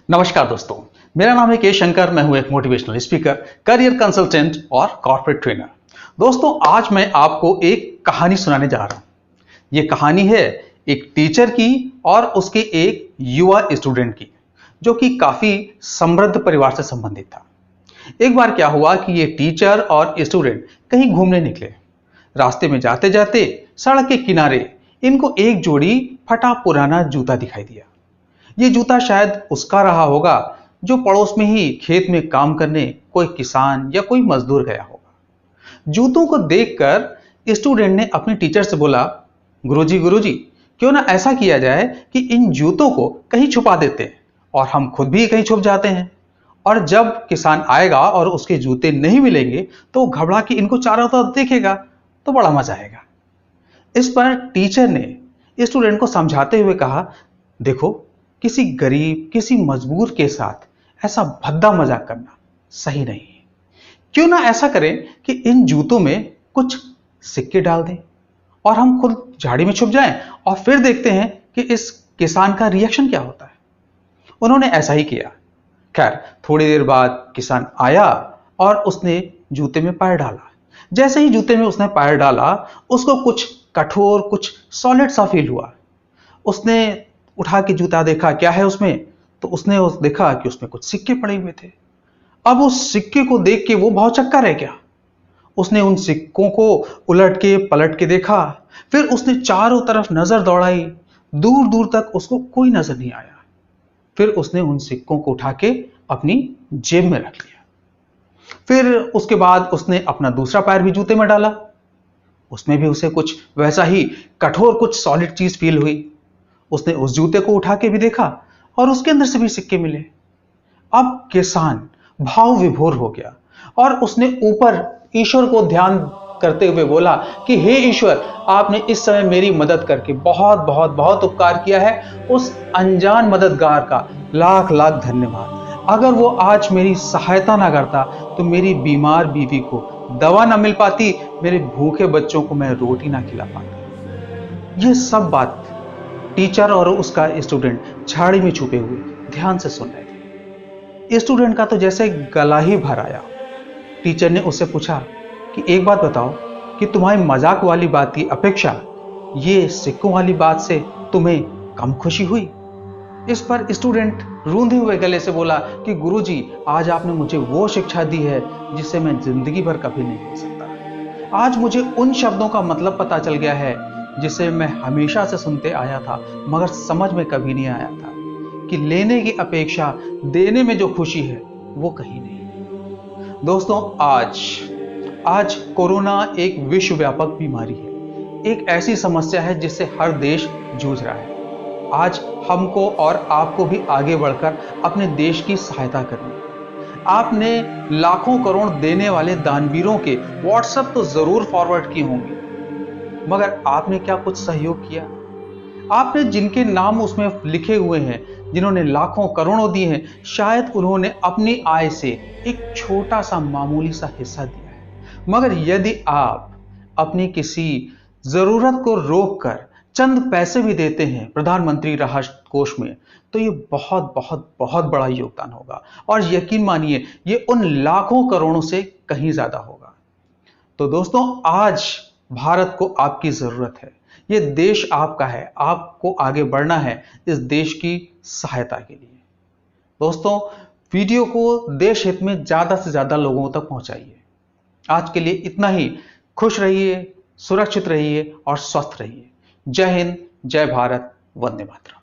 नमस्कार दोस्तों, मेरा नाम है के शंकर। मैं हूं एक मोटिवेशनल स्पीकर, करियर कंसल्टेंट और कॉर्पोरेट ट्रेनर। दोस्तों, आज मैं आपको एक कहानी सुनाने जा रहा हूं। ये कहानी है एक टीचर की और उसके एक युवा स्टूडेंट की, जो कि काफी समृद्ध परिवार से संबंधित था। एक बार क्या हुआ कि ये टीचर और स्टूडेंट कहीं घूमने निकले। रास्ते में जाते जाते सड़क के किनारे इनको एक जोड़ी फटा पुराना जूता दिखाई दिया। ये जूता शायद उसका रहा होगा जो पड़ोस में ही खेत में काम करने कोई किसान या कोई मजदूर गया होगा। जूतों को देखकर स्टूडेंट ने अपने टीचर से बोला, गुरुजी, क्यों ना ऐसा किया जाए कि इन जूतों को कहीं छुपा देते हैं और हम खुद भी कहीं छुप जाते हैं। और जब किसान आएगा और उसके जूते नहीं मिलेंगे तो वो घबरा के इनको चारों तरफ देखेगा तो बड़ा मजा आएगा। इस पर टीचर ने स्टूडेंट को समझाते हुए कहा, देखो, किसी गरीब, किसी मजबूर के साथ ऐसा भद्दा मजाक करना सही नहीं है। क्यों ना ऐसा करें कि इन जूतों में कुछ सिक्के डाल दें और हम खुद झाड़ी में छुप जाएं और फिर देखते हैं कि इस किसान का रिएक्शन क्या होता है। उन्होंने ऐसा ही किया। खैर, थोड़ी देर बाद किसान आया और उसने जूते में पैर डाला। जैसे ही जूते में उसने पैर डाला, उसको कुछ कठोर, कुछ सॉलिड सा फील हुआ। उसने उठा के जूता देखा, क्या है उसमें, तो उसने देखा कि उसमें कुछ सिक्के पड़े हुए थे। अब उस सिक्के को देख के वो भौचक्का रह गया। उसने उन सिक्कों को उलट के पलट के देखा, फिर उसने चारों तरफ नजर दौड़ाई। दूर दूर तक उसको कोई नजर नहीं आया। फिर उसने उन सिक्कों को उठा के अपनी जेब में रख लिया। फिर उसके बाद उसने अपना दूसरा पैर भी जूते में डाला। उसमें भी उसे कुछ वैसा ही कठोर, कुछ सॉलिड चीज फील हुई। उसने उस जूते को उठा के भी देखा और उसके अंदर से भी सिक्के मिले। अब किसान भाव विभोर हो गया और उसने ऊपर ईश्वर को ध्यान करते हुए बोला कि हे ईश्वर, आपने इस समय मेरी मदद करके बहुत बहुत बहुत उपकार किया है। उस अनजान मददगार का लाख लाख धन्यवाद। अगर वो आज मेरी सहायता ना करता तो मेरी बीमार बीवी को दवा ना मिल पाती, मेरे भूखे बच्चों को मैं रोटी ना खिला पाता। ये सब बात टीचर और उसका स्टूडेंट झाड़ी में छुपे हुए ध्यान से सुन रहे थे। स्टूडेंट का तो जैसे गला ही भर आया। टीचर ने उससे पूछा कि एक बात बताओ कि तुम्हारी मजाक वाली बात की अपेक्षा ये सिक्कों वाली बात से तुम्हें कम खुशी हुई? इस पर स्टूडेंट रूंधे हुए गले से बोला कि गुरुजी, आज आपने मुझे वो शिक्षा दी है जिसे मैं जिंदगी भर कभी नहीं भूल सकता। आज मुझे उन शब्दों का मतलब पता चल गया है जिसे मैं हमेशा से सुनते आया था, मगर समझ में कभी नहीं आया था कि लेने की अपेक्षा देने में जो खुशी है वो कहीं नहीं। दोस्तों, आज कोरोना एक विश्वव्यापक बीमारी है, एक ऐसी समस्या है जिससे हर देश जूझ रहा है। आज हमको और आपको भी आगे बढ़कर अपने देश की सहायता करनी है। आपने लाखों करोड़ देने वाले दानवीरों के व्हाट्सएप तो जरूर फॉरवर्ड किए होंगे, मगर आपने क्या कुछ सहयोग किया? आपने जिनके नाम उसमें लिखे हुए हैं, जिन्होंने लाखों करोड़ों दिए हैं, शायद उन्होंने अपनी आय से एक छोटा सा मामूली सा हिस्सा दिया है। मगर यदि आप अपनी किसी जरूरत को रोककर चंद पैसे भी देते हैं प्रधानमंत्री राहत कोष में, तो ये बहुत बहुत बहुत बड़ा योगदान होगा। और यकीन मानिए, ये उन लाखों करोड़ों से कहीं ज्यादा होगा। तो दोस्तों, आज भारत को आपकी जरूरत है। ये देश आपका है, आपको आगे बढ़ना है इस देश की सहायता के लिए। दोस्तों, वीडियो को देश हित में ज्यादा से ज्यादा लोगों तक पहुंचाइए। आज के लिए इतना ही। खुश रहिए, सुरक्षित रहिए और स्वस्थ रहिए। जय हिंद, जय भारत, वंदे मातरम।